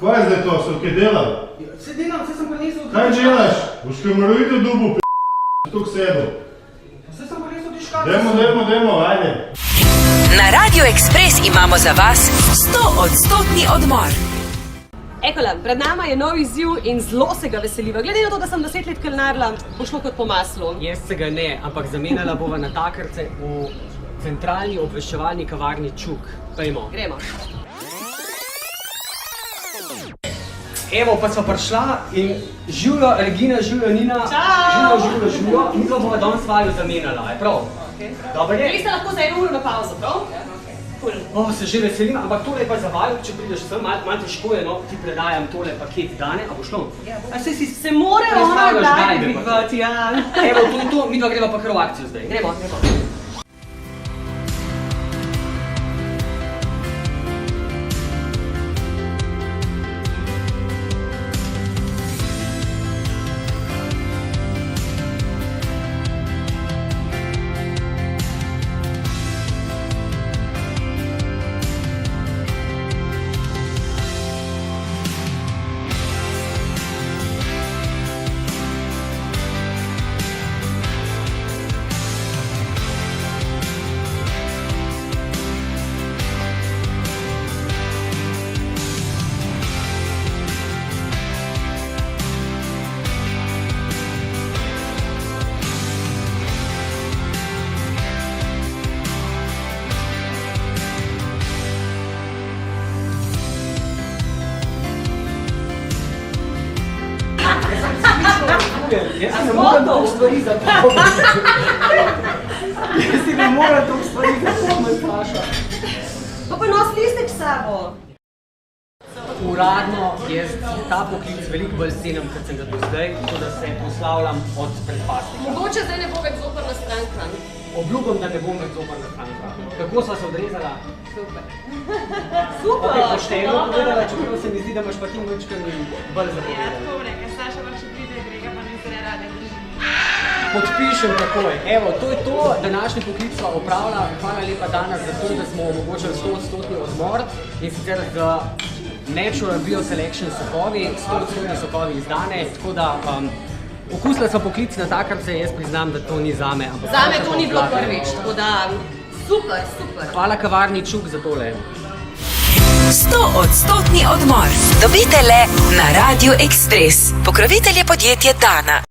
Kaj je zdaj to, so kaj delali? Se delam, se sem prinesel... Kaj delaš? Boš kamerovito dubu, tukaj sedu. Se sem prinesel ti škatlico. Dajmo, ajde. Na Radio Ekspres imamo za vas 100-odstotni odmor. Ekola, pred nama je nov izziv in zelo se ga veseliva. Glede na to, da sem 10 let kelnarila, bo šlo kot po maslu. Jaz se ga ne, ampak zamenjala bova natakarce v centralni obveščevalni kavarni Čuk. Pejmo. Gremo. Evo, pa sva prišla in živjo Regina, živjo Nina. Čau! Živjo. Mi bova danes vaju zamenjala, je prav? Dobro je? Vi ste lahko za 1 uro na pauzo, prav? Se že veselim, ampak tole pa za vaju, če prideš sem, malo težko je, no, ti predajam tole paket Dane, a bo šlo? A se si Se more ona daj dvigovati, ja. Evo, to, mi dva greva pa kar v akcijo zdaj. Gremo. Jaz si ne moram toliko stvari zapomniti. Jaz si ne moram toliko stvari zapomniti, Paša. Pa pa nos listek s sabo. Uradno jaz ta poklic veliko bolj cenim, kot sem ga do zdaj, tako da se poslavljam od predpasnika. Mogoče zdaj ne bo več zoprna stranka. Obljubim, da ne bom več zoprna stranka. Kako sva se odrezala? Super. Super, pošteno povedala, čeprav se mi zdi, da imaš pa ti mečkan bolj zapovedala. Podpišem takoj. Evo, to je to, današnji poklic sva opravila. Hvala lepa danes za to, da smo omogočili 100-odstotni odmor in sicer z Natural Bio Selection sokovi, 100-odstotni sokovi iz Dane, tako da okusila sva poklic natakarce, jaz priznam, da to ni zame. Zame to ni bilo prvič, tako da super. Hvala kavarni Čuk za tole. 100-odstotni odmor. Dobite le na Radio Ekspres. Pokrovitelj je podjetje Dana.